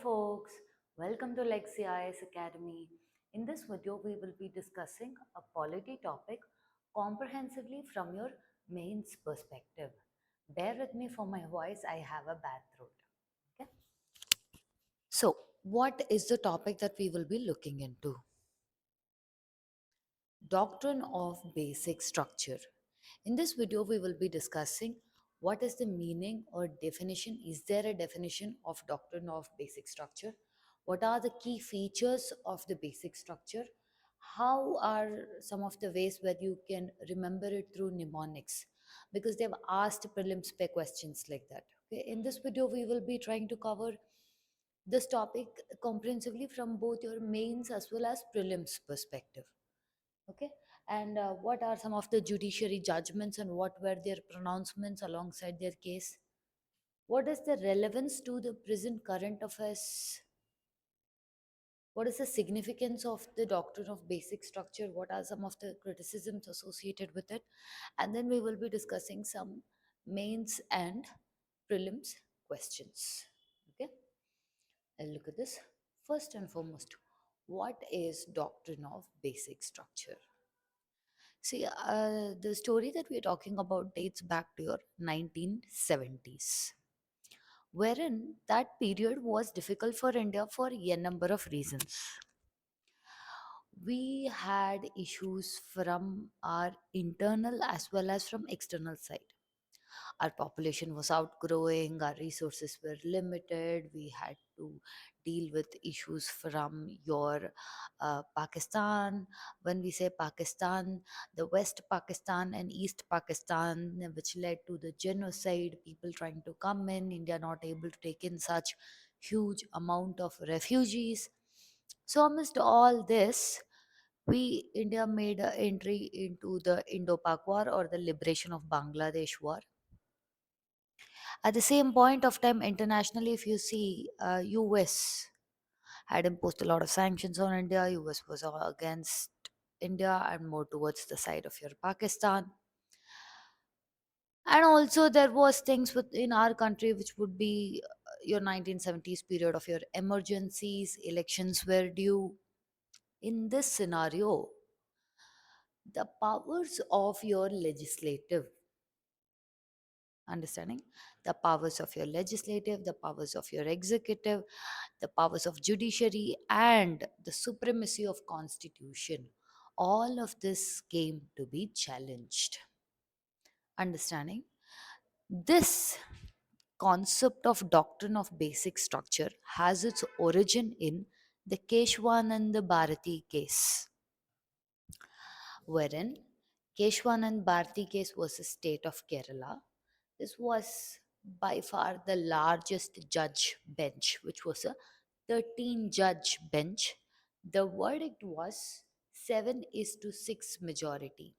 folks, welcome to Lexi IAS Academy. In this video, we will be discussing a polity topic comprehensively from your mains perspective. Bear with me for my voice, I have a bad throat. Okay? So, what is the topic that we will be looking into? Doctrine of basic structure. In this video, we will be discussing what is the meaning or definition. Is there a definition of doctrine of basic structure? What are the key features of the basic structure? How are some of the ways where you can remember it through mnemonics? Because they've asked prelims spec questions like that. Okay? In this video, we will be trying to cover this topic comprehensively from both your mains as well as prelims perspective. Okay, and what are some of the judiciary judgments and what were their pronouncements alongside their case? What is the relevance to the present current affairs? What is the significance of the doctrine of basic structure? What are some of the criticisms associated with it? And then we will be discussing some mains and prelims questions. Okay, I'll look at this. First and foremost, what is doctrine of basic structure? See, the story that we're talking about dates back to your 1970s, wherein that period was difficult for India for a number of reasons. We had issues from our internal as well as from external side. Our population was outgrowing, our resources were limited, we had to deal with issues from your Pakistan. When we say Pakistan, the West Pakistan and East Pakistan, which led to the genocide, people trying to come in, India not able to take in such huge amount of refugees. So amidst all this, we India made an entry into the Indo-Pak War, or the liberation of Bangladesh War. At the same point of time, internationally, if you see, US had imposed a lot of sanctions on India. US was all against India and more towards the side of your Pakistan. And also there was things within our country which would be your 1970s period of your emergencies, elections were due. In this scenario, the powers of your legislative, understanding, the powers of your legislative, the powers of your executive, the powers of judiciary, and the supremacy of constitution, all of this came to be challenged. Understanding, this concept of doctrine of basic structure has its origin in the Keshwanand Bharati case, wherein Keshwanand Bharati case was a state of Kerala. This was by far the largest judge bench, which was a 13 judge bench. The verdict was 7 is to 6 majority.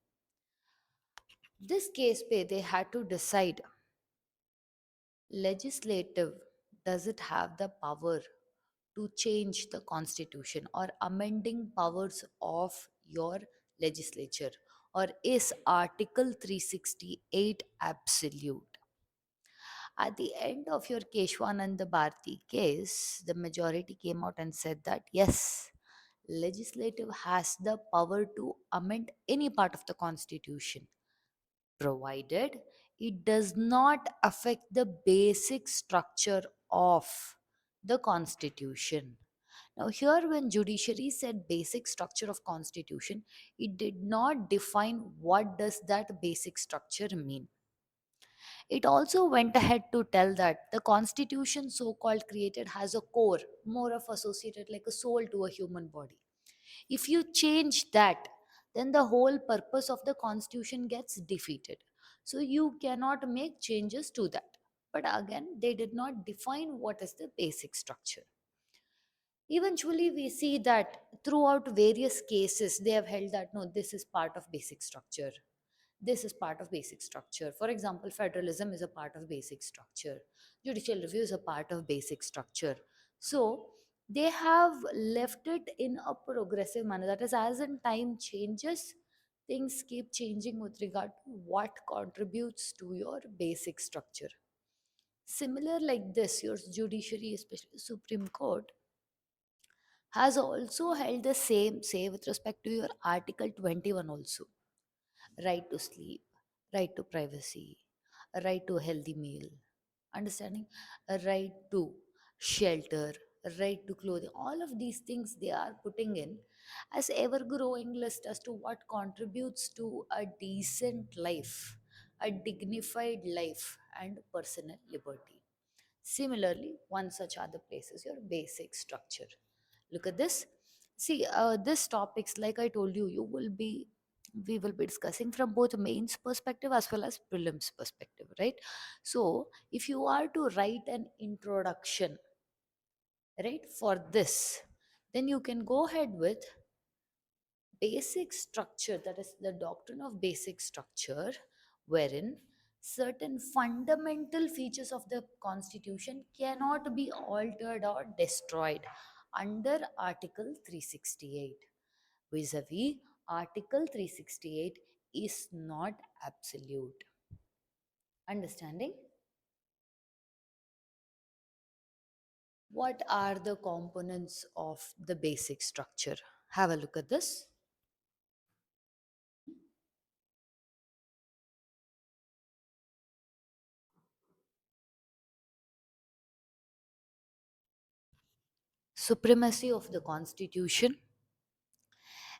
This case, they had to decide, legislative, does it have the power to change the constitution or amending powers of your legislature, or is article 368 absolute? At the end of your Keshwananda Bharti case, the majority came out and said that yes, legislative has the power to amend any part of the constitution, provided it does not affect the basic structure of the constitution. Now here, when judiciary said basic structure of constitution, it did not define what does that basic structure mean. It also went ahead to tell that the constitution, so called, created has a core, more of associated like a soul to a human body. If you change that, then the whole purpose of the constitution gets defeated. So you cannot make changes to that. But again, they did not define what is the basic structure. Eventually, we see that throughout various cases, they have held that no, this is part of basic structure. This is part of basic structure. For example, federalism is a part of basic structure. Judicial review is a part of basic structure. So they have left it in a progressive manner. That is, as in time changes, things keep changing with regard to what contributes to your basic structure. Similar like this, your judiciary, especially Supreme Court, has also held the same say with respect to your Article 21 also. Right to sleep, right to privacy, a right to a healthy meal, understanding, a right to shelter, a right to clothing. All of these things they are putting in as ever growing list as to what contributes to a decent life, a dignified life, and personal liberty. Similarly, one such other place is your basic structure. Look at this. See, this topics, like I told you, we will be discussing from both mains perspective as well as prelims perspective, right? So, if you are to write an introduction, right, for this, then you can go ahead with basic structure, that is the doctrine of basic structure, wherein certain fundamental features of the constitution cannot be altered or destroyed under article 368, vis-a-vis article 368 is not absolute. Understanding? What are the components of the basic structure? Have a look at this. Supremacy of the constitution,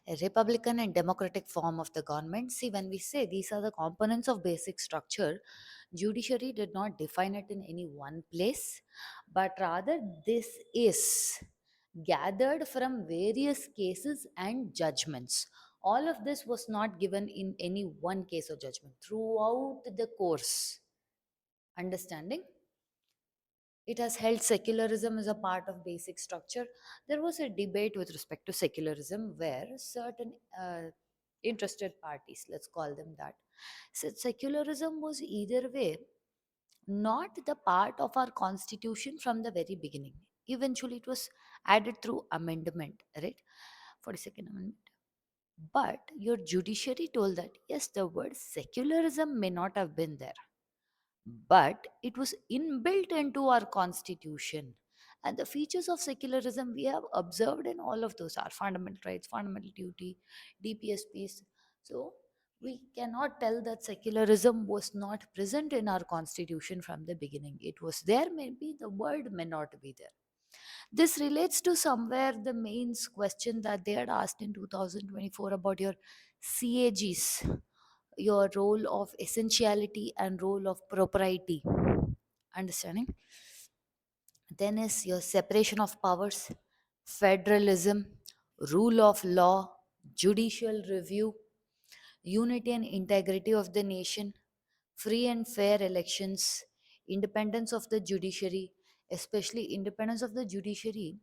a republican and democratic form of the government. See, when we say these are the components of basic structure, judiciary did not define it in any one place, but rather this is gathered from various cases and judgments. All of this was not given in any one case or judgment throughout the course. Understanding? It has held secularism as a part of basic structure. There was a debate with respect to secularism where certain interested parties, let's call them that, said secularism was either way not the part of our constitution from the very beginning. Eventually, it was added through amendment, right? 42nd Amendment. But your judiciary told that yes, the word secularism may not have been there, but it was inbuilt into our constitution. And the features of secularism we have observed in all of those are fundamental rights, fundamental duty, DPSPs. So we cannot tell that secularism was not present in our constitution from the beginning. It was there, maybe the word may not be there. This relates to somewhere the mains question that they had asked in 2024 about your CAGs, your role of essentiality and role of propriety. Understanding? Then is your separation of powers, federalism, rule of law, judicial review, unity and integrity of the nation, free and fair elections, independence of the judiciary, especially independence of the judiciary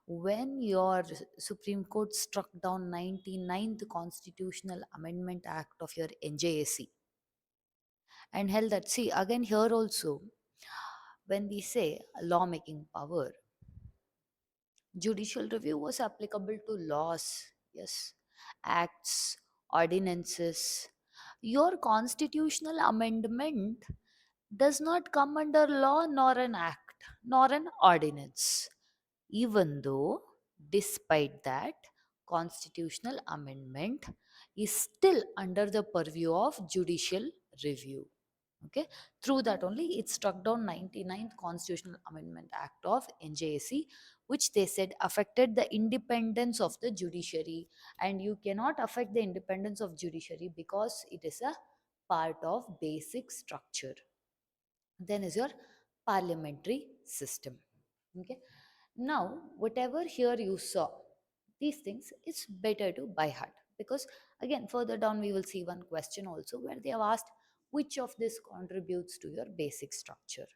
when your Supreme Court struck down 99th Constitutional Amendment Act of your NJAC and held that, see, again here also, when we say lawmaking power, judicial review was applicable to laws, yes, acts, ordinances. Your constitutional amendment does not come under law nor an act nor an ordinance, even though despite that constitutional amendment is still under the purview of judicial review. Okay, through that only it struck down 99th Constitutional Amendment Act of NJAC, which they said affected the independence of the judiciary, and you cannot affect the independence of judiciary because it is a part of basic structure. Then is your parliamentary system. Okay, now whatever here you saw, these things it's better to by heart, because again further down we will see one question also where they have asked which of this contributes to your basic structure.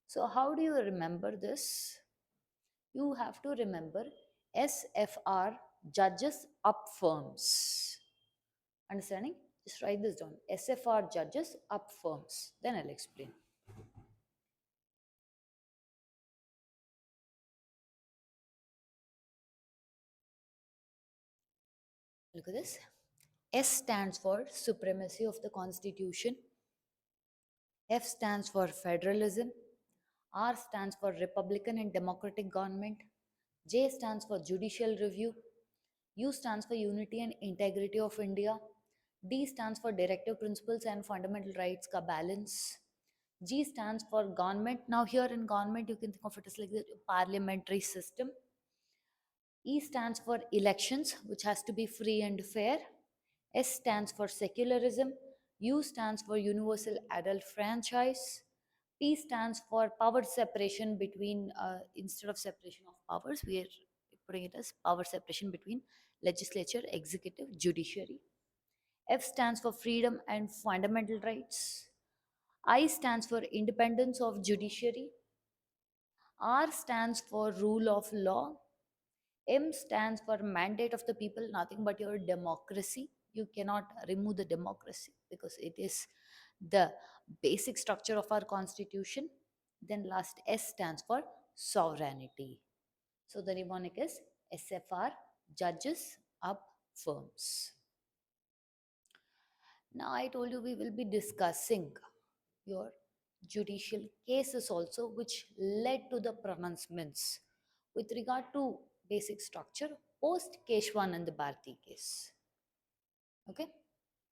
So how do you remember this? You have to remember SFR, judges up firms. Understanding? Just write this down. SFR, judges up firms. Then I'll explain. Look at this. S stands for supremacy of the constitution. F stands for federalism. R stands for Republican and Democratic government. J stands for judicial review. U stands for unity and integrity of India. D stands for directive principles and fundamental rights ka balance. G stands for government. Now here in government you can think of it as like the parliamentary system. E stands for elections, which has to be free and fair. S stands for secularism. U stands for universal adult franchise. P stands for power separation between, instead of separation of powers, we are putting it as power separation between legislature, executive, judiciary. F stands for freedom and fundamental rights. I stands for independence of judiciary. R stands for rule of law. M stands for mandate of the people, nothing but your democracy. You cannot remove the democracy because it is the basic structure of our constitution. Then last S stands for sovereignty. So the mnemonic is SFR, judges, up, firms. Now I told you we will be discussing your judicial cases also, which led to the pronouncements with regard to basic structure post Keshwanand Bharti case. Okay,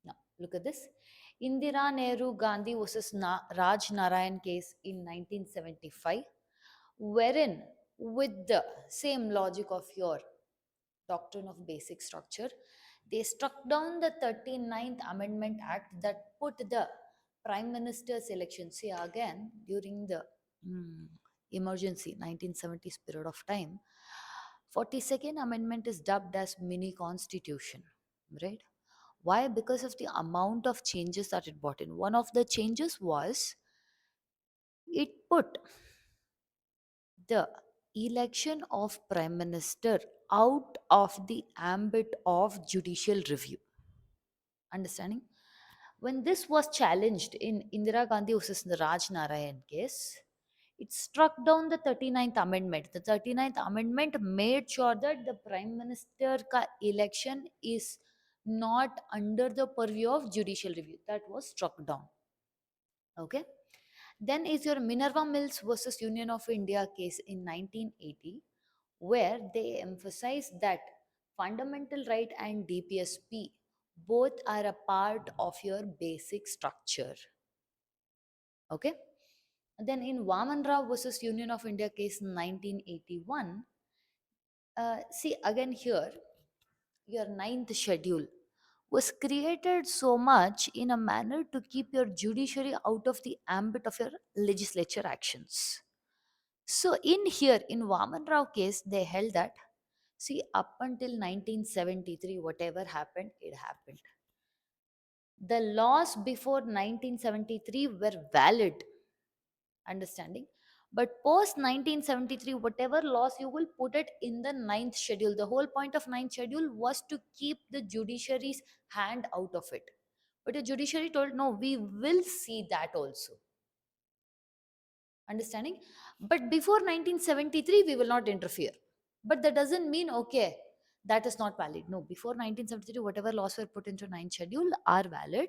now look at this. Indira Nehru Gandhi versus Raj Narayan case in 1975, wherein with the same logic of your doctrine of basic structure, they struck down the 39th Amendment Act that put the Prime Minister's election. See, again, during the mm, emergency 1970s period of time, 42nd Amendment is dubbed as mini constitution, right? Why? Because of the amount of changes that it brought in. One of the changes was it put the election of prime minister out of the ambit of judicial review. Understanding? When this was challenged in Indira Gandhi versus the Raj Narayan case, it struck down the 39th amendment. The 39th amendment made sure that the prime minister ka election is not under the purview of judicial review. That was struck down. Okay. Then is your Minerva Mills versus Union of India case in 1980, where they emphasize that fundamental right and DPSP both are a part of your basic structure. Okay. Then in Vaman Rao versus Union of India case in 1981, see again here, your ninth schedule was created so much in a manner to keep your judiciary out of the ambit of your legislature actions. So in here, in Vaman Rao case, they held that, see, up until 1973, whatever happened, it happened. The laws before 1973 were valid, understanding. But post 1973, whatever laws you will put it in the ninth schedule. The whole point of ninth schedule was to keep the judiciary's hand out of it. But the judiciary told, no, we will see that also. Understanding? But before 1973, we will not interfere. But that doesn't mean, okay, that is not valid. No, before 1973, whatever laws were put into ninth schedule are valid.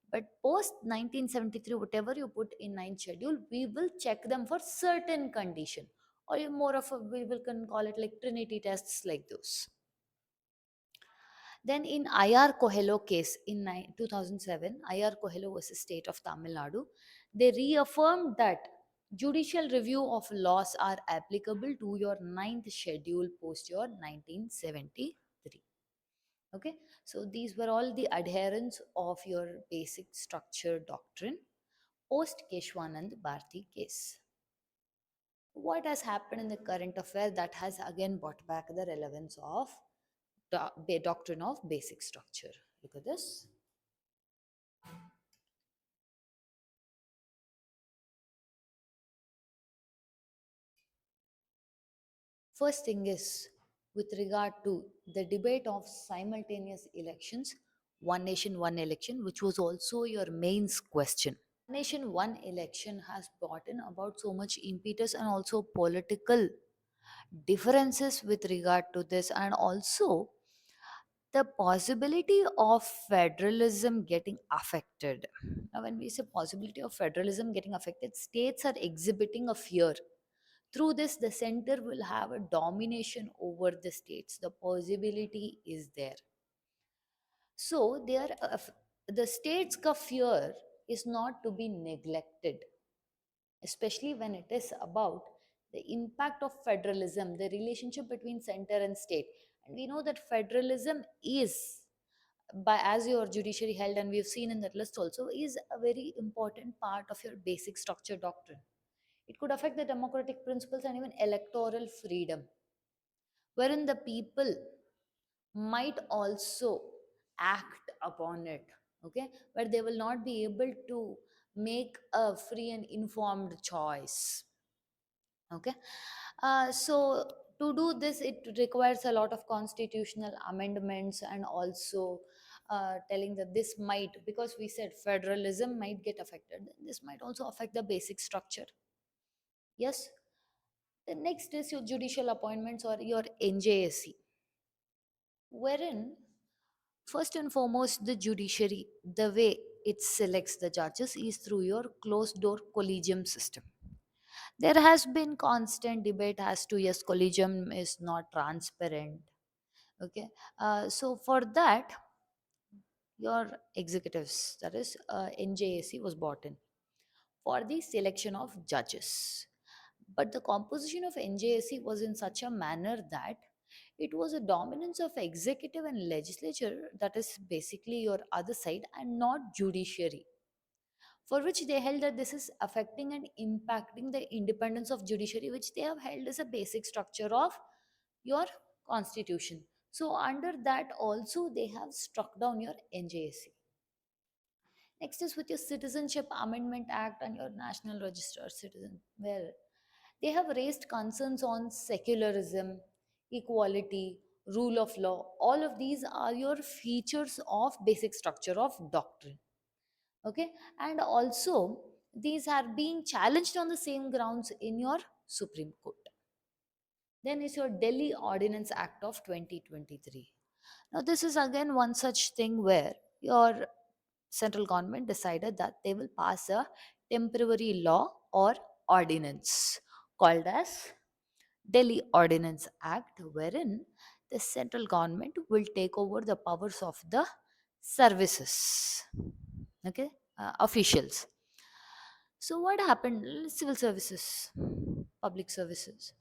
But post 1973, whatever you put in ninth schedule, we will check them for certain condition. Or more of a, we will can call it like Trinity tests like those. Then in IR Coelho case in 2007, IR Coelho versus State of Tamil Nadu, they reaffirmed that judicial review of laws are applicable to your ninth schedule post your 1973. Okay, so these were all the adherents of your basic structure doctrine post Keshwanand Bharti case. What has happened in the current affair that has again brought back the relevance of doctrine of basic structure? Look at this. First thing is with regard to the debate of simultaneous elections, one nation, one election, which was also your mains question. Nation, one election has brought in about so much impetus and also political differences with regard to this, and also The possibility of federalism getting affected. Now, when we say possibility of federalism getting affected, states are exhibiting a fear. Through this, the center will have a domination over the states. The possibility is there. So, the states' ka fear is not to be neglected, especially when it is about the impact of federalism, the relationship between center and state. And we know that federalism is, by as your judiciary held, and we've seen in that list also, is a very important part of your basic structure doctrine. It could affect the democratic principles and even electoral freedom, wherein the people might also act upon it, okay, where they will not be able to make a free and informed choice, okay. So to do this, it requires a lot of constitutional amendments, and also telling that this might, because we said federalism might get affected, this might also affect the basic structure. Yes. The next is your judicial appointments or your NJSC, wherein first and foremost the judiciary, the way it selects the judges is through your closed door collegium system. There has been constant debate as to, yes, collegium is not transparent, okay. So for that, your executives, that is NJAC, was brought in for the selection of judges. But the composition of NJAC was in such a manner that it was a dominance of executive and legislature, that is basically your other side, and not judiciary, for which they held that this is affecting and impacting the independence of judiciary, which they have held as a basic structure of your constitution. So under that also they have struck down your NJSC. Next is with your Citizenship Amendment Act and your National Register of Citizen. Well, they have raised concerns on secularism, equality, rule of law. All of these are your features of basic structure of doctrine. Okay, and also these are being challenged on the same grounds in your Supreme Court. Then is your Delhi Ordinance Act of 2023. Now this is again one such thing where your central government decided that they will pass a temporary law or ordinance called as Delhi Ordinance Act, wherein the central government will take over the powers of the services, okay, officials. So what happened? Civil services, public services.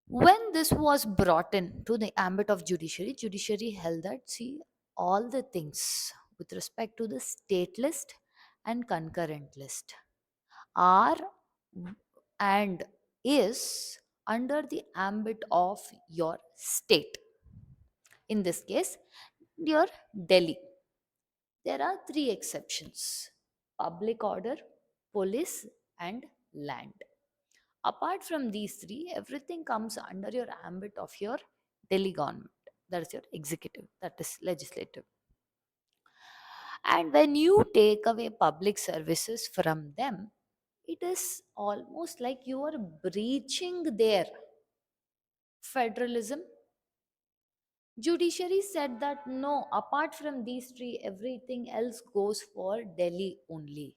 When this was brought in to the ambit of judiciary, judiciary held that, see, all the things with respect to the state list and concurrent list are and is under the ambit of your state. In this case, your Delhi. There are three exceptions: public order, police, and land. Apart from these three, everything comes under your ambit of your Delhi government. That is your executive, that is legislative. And when you take away public services from them, it is almost like you are breaching their federalism. Judiciary said that no, apart from these three, everything else goes for Delhi only.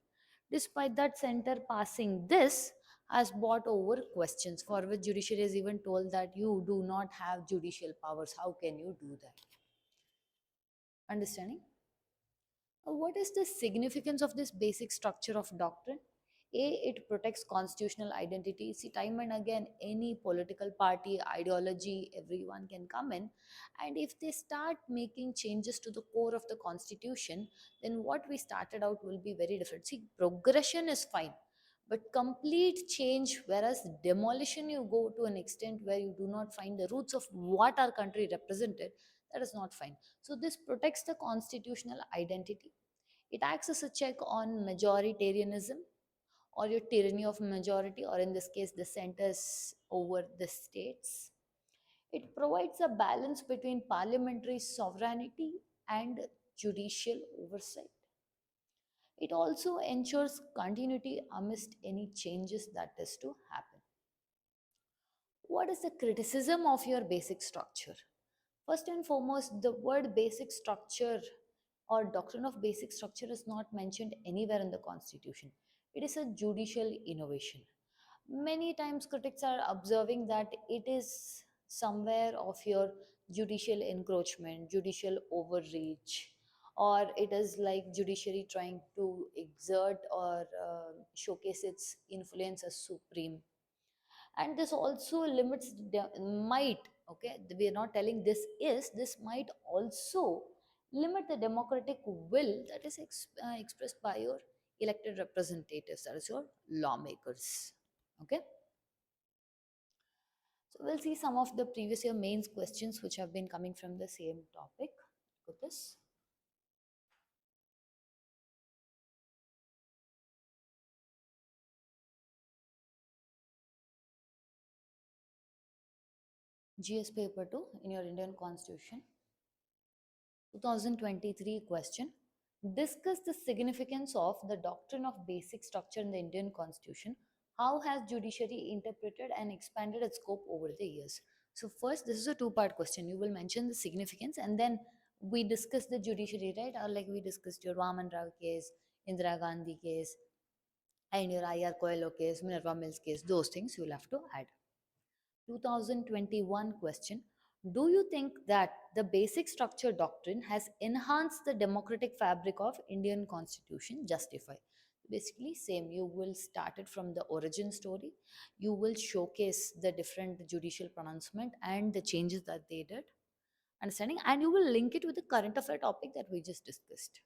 Despite that, center passing this has brought over questions, for which judiciary has even told that you do not have judicial powers. How can you do that? Understanding? What is the significance of this basic structure of doctrine? A, it protects constitutional identity. See, time and again, any political party, ideology, everyone can come in. And if they start making changes to the core of the constitution, then what we started out will be very different. See, progression is fine, but complete change, whereas demolition, you go to an extent where you do not find the roots of what our country represented, that is not fine. So this protects the constitutional identity. It acts as a check on majoritarianism or your tyranny of majority, or in this case, the centers over the states. It provides a balance between parliamentary sovereignty and judicial oversight. It also ensures continuity amidst any changes that is to happen. What is the criticism of your basic structure? First and foremost, the word basic structure or doctrine of basic structure is not mentioned anywhere in the constitution. It is a judicial innovation. Many times critics are observing that it is somewhere of your judicial encroachment, judicial overreach, or it is like judiciary trying to exert or showcase its influence as supreme. And this also limits might, okay, we are not telling this is, this might also limit the democratic will that is expressed by your elected representatives, that is your lawmakers. Okay, so we'll see some of the previous year mains questions which have been coming from the same topic. With this, GS paper 2 in your Indian constitution, 2023 question. Discuss the significance of the doctrine of basic structure in the Indian constitution. How has judiciary interpreted and expanded its scope over the years? So first, this is a two-part question. You will mention the significance and then we discuss the judiciary, right? Or like we discussed your Vaman Rao case, Indira Gandhi case, and your IR Coelho case, Minerva Mills case. Those things you will have to add. 2021 question. Do you think that the basic structure doctrine has enhanced the democratic fabric of Indian constitution? Justify. Basically same, you will start it from the origin story, you will showcase the different judicial pronouncement and the changes that they did, understanding, and you will link it with the current affair topic that we just discussed.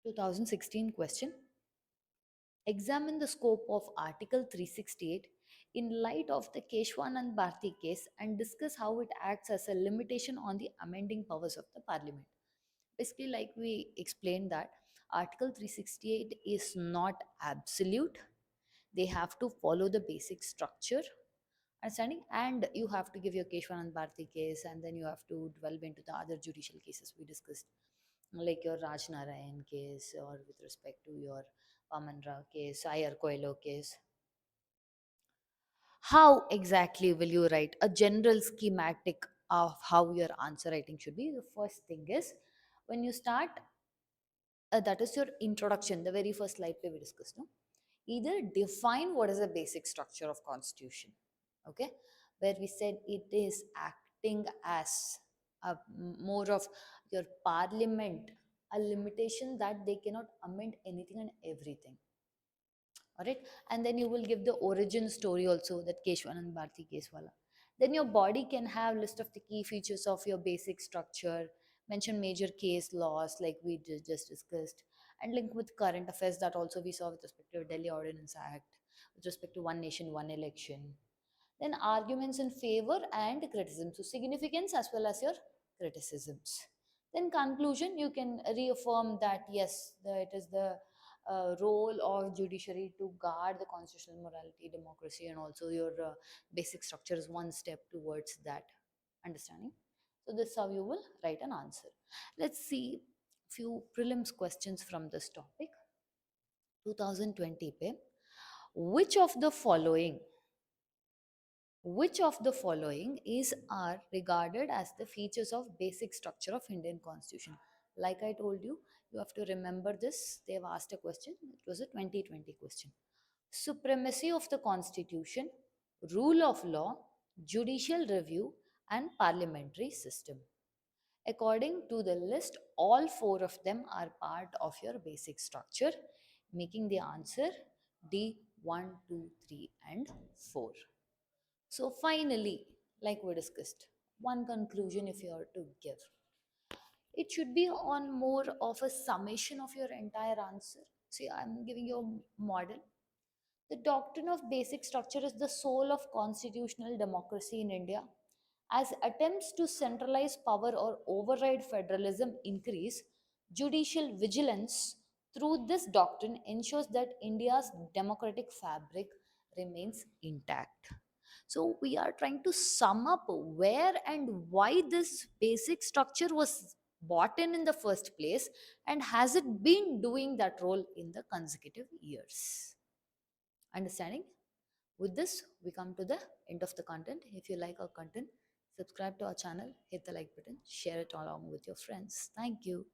2016 question. Examine the scope of Article 368 in light of the Keshwanand Bharti case and discuss how it acts as a limitation on the amending powers of the parliament. Basically, like we explained, that Article 368 is not absolute. They have to follow the basic structure, understanding, and you have to give your Keshwanand Bharti case, and then you have to delve into the other judicial cases we discussed, like your Raj Narayan case, or with respect to your Vaman Rao case, Iyer Coelho case. How exactly will you write a general schematic of how your answer writing should be? The first thing is, when you start, that is your introduction, the very first slide we discussed. No, either define what is the basic structure of constitution, okay, where we said it is acting as a more of your parliament, a limitation that they cannot amend anything and everything. All right, and then you will give the origin story also, that Keshwanand Bharti case wala. Then your body can have list of the key features of your basic structure, mention major case laws like we just discussed, and link with current affairs that also we saw with respect to Delhi Ordinance Act, with respect to one nation one election. Then arguments in favor and criticism, so significance as well as your criticisms. Then conclusion, you can reaffirm that yes, it is the role of judiciary to guard the constitutional morality, democracy, and also your basic structure is one step towards that understanding. So this is how you will write an answer. Let's see few prelims questions from this topic. 2020 pe, which of the following, which of the following is are regarded as the features of basic structure of Indian constitution? Like I told you, you have to remember this. They have asked a question. It was a 2020 question. Supremacy of the constitution, rule of law, judicial review, and parliamentary system. According to the list, all four of them are part of your basic structure, making the answer D 1, 2, 3, and 4. So finally, like we discussed, one conclusion if you are to give, it should be on more of a summation of your entire answer. See, I'm giving you a model. The doctrine of basic structure is the soul of constitutional democracy in India. As attempts to centralize power or override federalism increase, judicial vigilance through this doctrine ensures that India's democratic fabric remains intact. So, we are trying to sum up where and why this basic structure was bought in the first place, and has it been doing that role in the consecutive years. Understanding? With this, we come to the end of the content. If you like our content, Subscribe to our channel, hit the like button, share it along with your friends. Thank you.